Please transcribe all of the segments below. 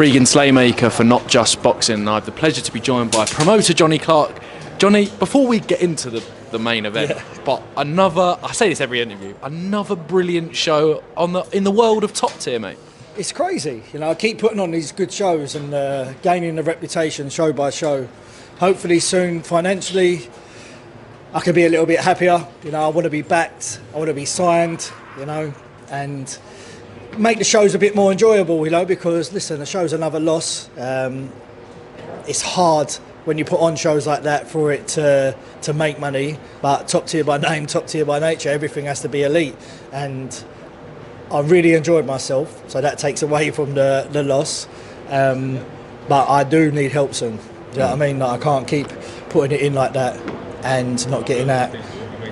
Regan Slaymaker for Not Just Boxing. I have the pleasure to be joined by promoter Johnny Clark. Johnny, before we get into the main event, but another, I say this every interview, another brilliant show in the world of top tier, mate. It's crazy, you know. I keep putting on these good shows and gaining the reputation show by show. Hopefully soon, financially, I can be a little bit happier. You know, I want to be backed, I want to be signed, you know, and make the shows a bit more enjoyable, you know, because, listen, the show's another loss. It's hard when you put on shows like that for it to make money, but top tier by name, top tier by nature, everything has to be elite. And I really enjoyed myself, so that takes away from the loss. But I do need help soon. Do you know what I mean? Like, I can't keep putting it in like that and not getting that.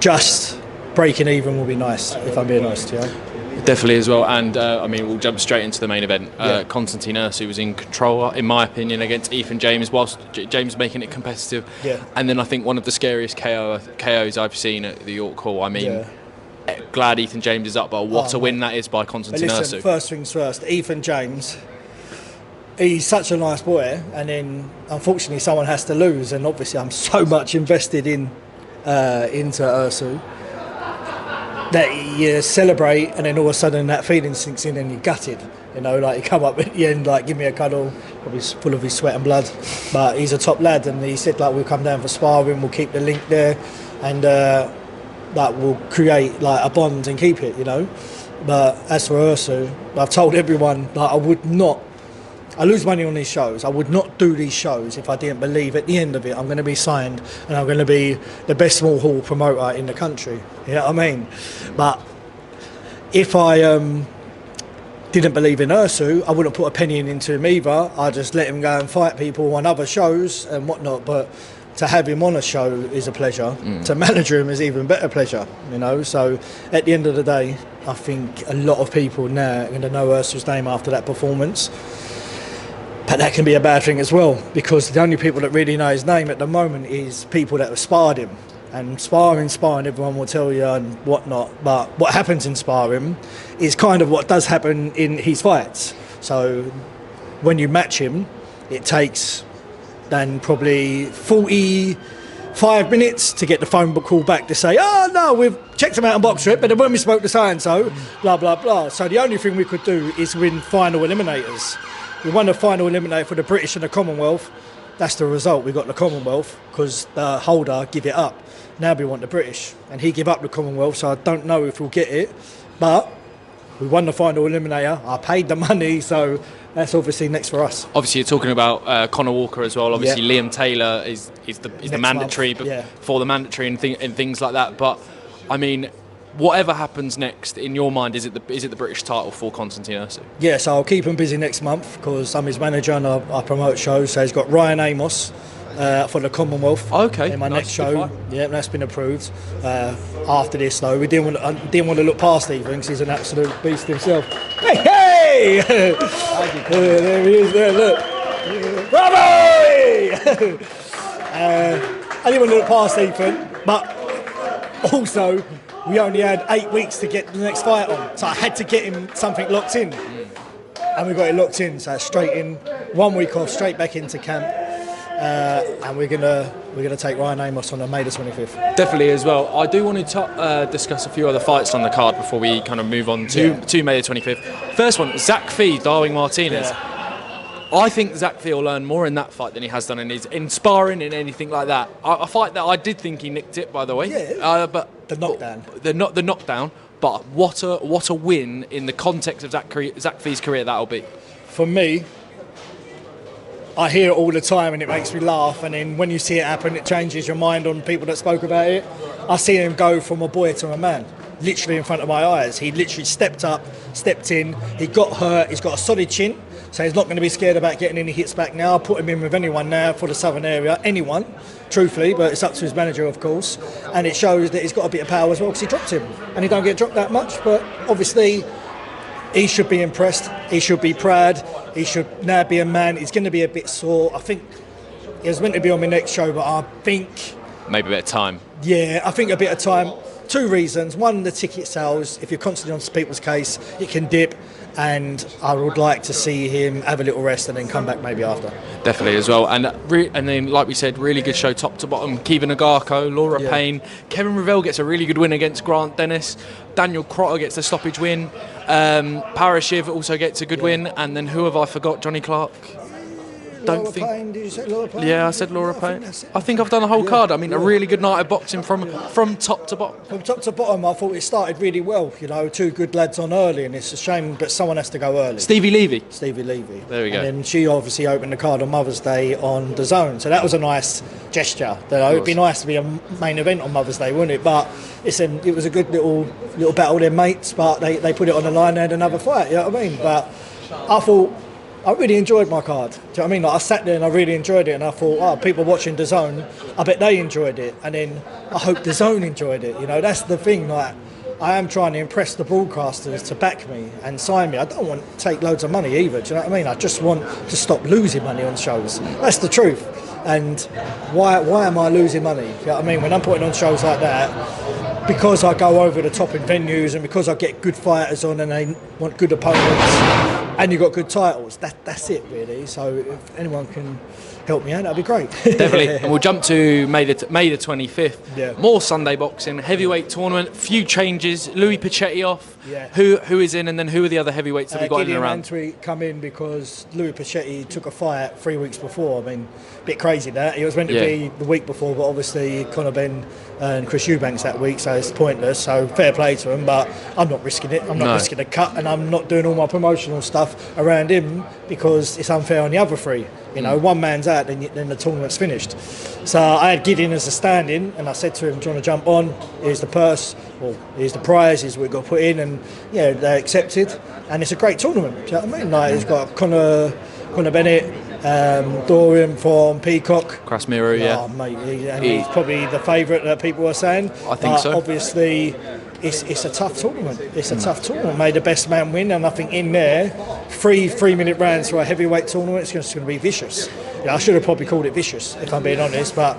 Just breaking even will be nice, if I'm being honest, you know? Definitely as well, and I mean, we'll jump straight into the main event. Constantin Ursu was in control, in my opinion, against Eithan James, whilst James making it competitive. And then I think one of the scariest KOs I've seen at the York Hall. I mean, glad Eithan James is up, but what a win that is by Constantin Ursu. First things first, Eithan James, he's such a nice boy, and then unfortunately someone has to lose, and obviously I'm so much invested into Ursu that you celebrate, and then all of a sudden that feeling sinks in and you're gutted, you know, like you come up at the end, like give me a cuddle, probably full of his sweat and blood, but he's a top lad, and he said, like, we'll come down for sparring, we'll keep the link there, and like we'll create like a bond and keep it, you know. But as for Ursu, I've told everyone that I lose money on these shows. I would not do these shows if I didn't believe at the end of it I'm going to be signed and I'm going to be the best small hall promoter in the country. You know what I mean? But if I didn't believe in Ursu, I wouldn't put a penny into him either. I'd just let him go and fight people on other shows and whatnot. But to have him on a show is a pleasure. To manage him is even better pleasure, you know. So at the end of the day, I think a lot of people now are going to know Ursu's name after that performance. But that can be a bad thing as well, because the only people that really know his name at the moment is people that have sparred him. And sparring, everyone will tell you and whatnot. But what happens in sparring is kind of what does happen in his fights. So when you match him, it takes then probably 45 minutes to get the phone call back to say, oh no, we've checked him out on Box Trip, but when we spoke to so-and-so, blah, blah, blah. So the only thing we could do is win final eliminators. We won the final eliminator for the British and the Commonwealth. That's the result. We got the Commonwealth because the holder give it up. Now we want the British, and he give up the Commonwealth, so I don't know if we'll get it. But we won the final eliminator. I paid the money, so that's obviously next for us. Obviously, you're talking about Conor Walker as well. Obviously, Liam Taylor is the mandatory for the mandatory and things like that. But I mean, whatever happens next, in your mind, is it the British title for Constantin Ursu? Yeah, so I'll keep him busy next month because I'm his manager and I promote shows. So he's got Ryan Amos for the Commonwealth. Okay, in my next show. Yeah, that's been approved. After this, though, we didn't want to look past Eithan because he's an absolute beast himself. Hey! There he is. There, look. Bravo! I didn't want to look past Eithan, but also, we only had 8 weeks to get the next fight on, so I had to get him something locked in, and we got it locked in. So straight in, 1 week off, straight back into camp, and we're gonna take Ryan Amos on May the 25th. Definitely as well. I do want to discuss a few other fights on the card before we kind of move on to May the 25th. First one, Zach Fee, Darwin Martinez. I think Zach Fee will learn more in that fight than he has done in sparring and anything like that. A fight that I did think he nicked it, by the way. But the knockdown. The knockdown. But what a win in the context of Zach Fee's career that'll be. For me, I hear it all the time and it makes me laugh. And then when you see it happen, it changes your mind on people that spoke about it. I see him go from a boy to a man, literally in front of my eyes. He literally stepped up, stepped in. He got hurt. He's got a solid chin. So he's not going to be scared about getting any hits back now. I'll put him in with anyone now for the southern area. Anyone, truthfully, but it's up to his manager, of course. And it shows that he's got a bit of power as well because he dropped him. And he don't get dropped that much, but obviously he should be impressed. He should be proud. He should now be a man. He's going to be a bit sore. I think he was meant to be on my next show, but I think... maybe a bit of time. Yeah, I think a bit of time. Two reasons. One, the ticket sales. If you're constantly on people's case, it can dip. and I would like to see him have a little rest and then come back maybe after. Definitely as well, and then like we said, really good show top to bottom. Kevin Agarko, Laura Payne, Kevin Revell gets a really good win against Grant Dennis. Daniel Crotter gets a stoppage win. Parashiv also gets a good win, and then who have I forgot? Johnny Clark. Laura Payne, did you say Laura Payne? Yeah, I said Laura Payne. I think I've done the whole card. I mean, a really good night of boxing from top to bottom. From top to bottom, I thought it started really well. You know, 2 good lads on early, and it's a shame that someone has to go early. Stevie Levy. There we go. And then she obviously opened the card on Mother's Day on the Zone, so that was a nice gesture. It'd be nice to be a main event on Mother's Day, wouldn't it? But it was a good little battle with their mates, but they put it on the line and had another fight. You know what I mean? But I thought, I really enjoyed my card. Do you know what I mean? Like, I sat there and I really enjoyed it, and I thought, people watching the Zone, I bet they enjoyed it, and then I hope the Zone enjoyed it. You know, that's the thing. Like, I am trying to impress the broadcasters to back me and sign me. I don't want to take loads of money either. Do you know what I mean? I just want to stop losing money on shows. That's the truth. And why am I losing money? You know what I mean? When I'm putting on shows like that, because I go over the top in venues and because I get good fighters on and they want good opponents and you've got good titles, that's it really. So if anyone can help me out, that'd be great. Definitely. And we'll jump to May the 25th. Yeah. More Sunday boxing, heavyweight tournament, few changes. Louis Pachetti off. Yeah. Who is in, and then who are the other heavyweights that we got in and around? Gideon come in because Louis Pachetti took a fight 3 weeks before. I mean, a bit crazy that. It was meant to be the week before, but obviously Conor Benn and Chris Eubanks that week, so it's pointless. So fair play to him, but I'm not risking it. I'm not risking a cut, and I'm not doing all my promotional stuff around him because it's unfair on the other 3. You know, one man's out, then the tournament's finished. So I had Gideon as a stand-in, and I said to him, do you want to jump on? Here's the purse, or here's the prize, here's what we've got to put in, and yeah, they accepted. And it's a great tournament, do you know what I mean? Like, it's got Conor Bennett, Dorian from Peacock. Krasmiro, Oh, mate, he's probably the favourite that people are saying. I think so. Obviously, it's a tough tournament. It's a tough tournament. May the best man win, and I think in there, 3-minute rounds for a heavyweight tournament, it's just going to be vicious. Yeah, I should have probably called it vicious, if I'm being honest, but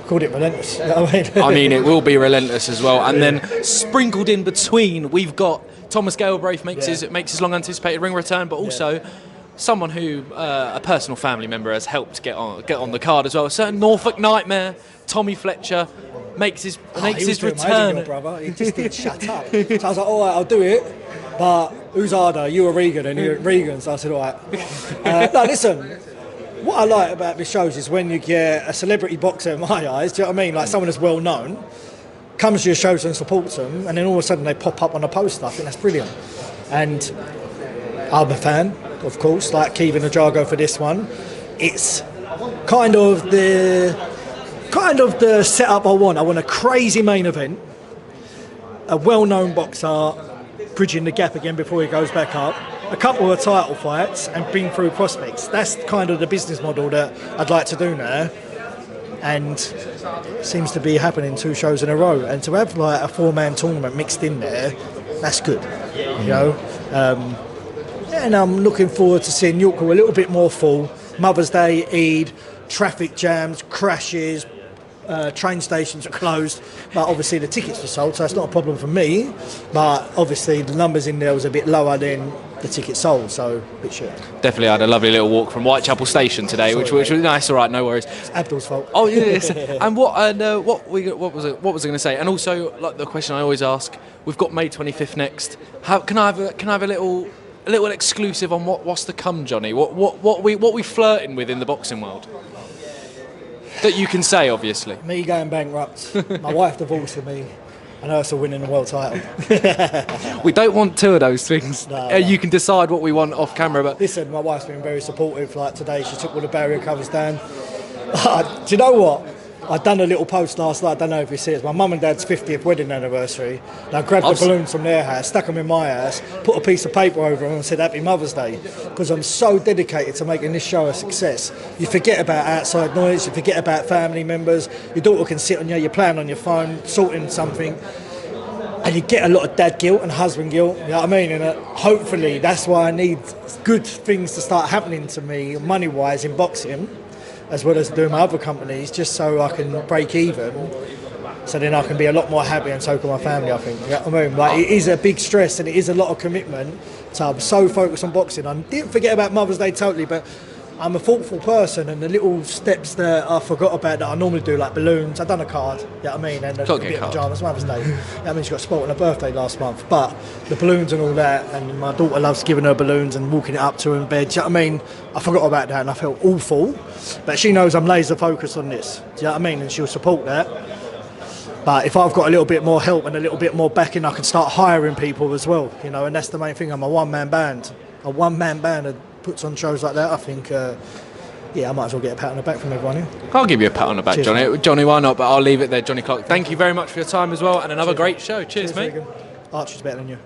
called it relentless. You know what I mean? I mean, it will be relentless as well. And then sprinkled in between, we've got Thomas Galbraith makes his long anticipated ring return, but also someone who a personal family member has helped get on the card as well. A certain Norfolk Nightmare, Tommy Fletcher, makes his return. Brother. He just didn't shut up. So I was like, all right, I'll do it, but who's harder, you or Regan? And you're Regan, so I said, all right. No, listen, what I like about the shows is when you get a celebrity boxer in my eyes, do you know what I mean? Like someone that's well known, comes to your shows and supports them, and then all of a sudden they pop up on a poster. I think that's brilliant. And I'm a fan, of course, like Kevin Agarko for this one. It's kind of the setup I want. I want a crazy main event, a well-known boxer bridging the gap again before he goes back up, a couple of title fights, and bring through prospects. That's kind of the business model that I'd like to do now, and seems to be happening 2 shows in a row. And to have like a 4-man tournament mixed in there, that's good, you know. And I'm looking forward to seeing York a little bit more full. Mother's Day, Eid, traffic jams, crashes, train stations are closed, but obviously the tickets were sold, so it's not a problem for me. But obviously the numbers in there was a bit lower than the tickets sold, so a bit shit. Definitely had a lovely little walk from Whitechapel Station today, which was nice. All right, no worries. It's Abdul's fault. Oh yes. And what was I going to say? And also, like the question I always ask, we've got May 25th next. Can I have a little exclusive on what's to come, Johnny? What we flirting with in the boxing world? That you can say, obviously. Me going bankrupt, my wife divorcing me, and Ursu winning the world title. We don't want 2 of those things. No. You can decide what we want off camera, but listen, my wife's been very supportive. Like today, she took all the barrier covers down. Do you know what? I'd done a little post last night, I don't know if you see it, it's my mum and dad's 50th wedding anniversary. And I grabbed the balloons from their house, stuck them in my house, put a piece of paper over them and said Happy Mother's Day, because I'm so dedicated to making this show a success. You forget about outside noise, you forget about family members, your daughter can sit on you, you're playing on your phone, sorting something, and you get a lot of dad guilt and husband guilt, you know what I mean? And hopefully that's why I need good things to start happening to me money-wise in boxing, as well as doing my other companies, just so I can break even, so then I can be a lot more happy, and so can my family, I think. You know what I mean? Like, it is a big stress and it is a lot of commitment So I'm so focused on boxing. I didn't forget about Mother's Day totally, but I'm a thoughtful person, and the little steps that I forgot about that I normally do, like balloons. I've done a card, you know what I mean? And a bit of pyjamas, Mother's Day. I mean, she got sport on her birthday last month, but the balloons and all that, and my daughter loves giving her balloons and walking it up to her in bed, you know what I mean? I forgot about that and I felt awful, but she knows I'm laser focused on this, do you know what I mean? And she'll support that. But if I've got a little bit more help and a little bit more backing, I can start hiring people as well, you know, and that's the main thing. I'm a one-man band. A one-man band that puts on shows like that, I think, I might as well get a pat on the back from everyone here. I'll give you a pat on the back, Cheers, Johnny. mate. Johnny, why not? But I'll leave it there, Johnny Clark. Thank you very much for your time as well, and another great show. Cheers, mate. Regan. Archie's better than you.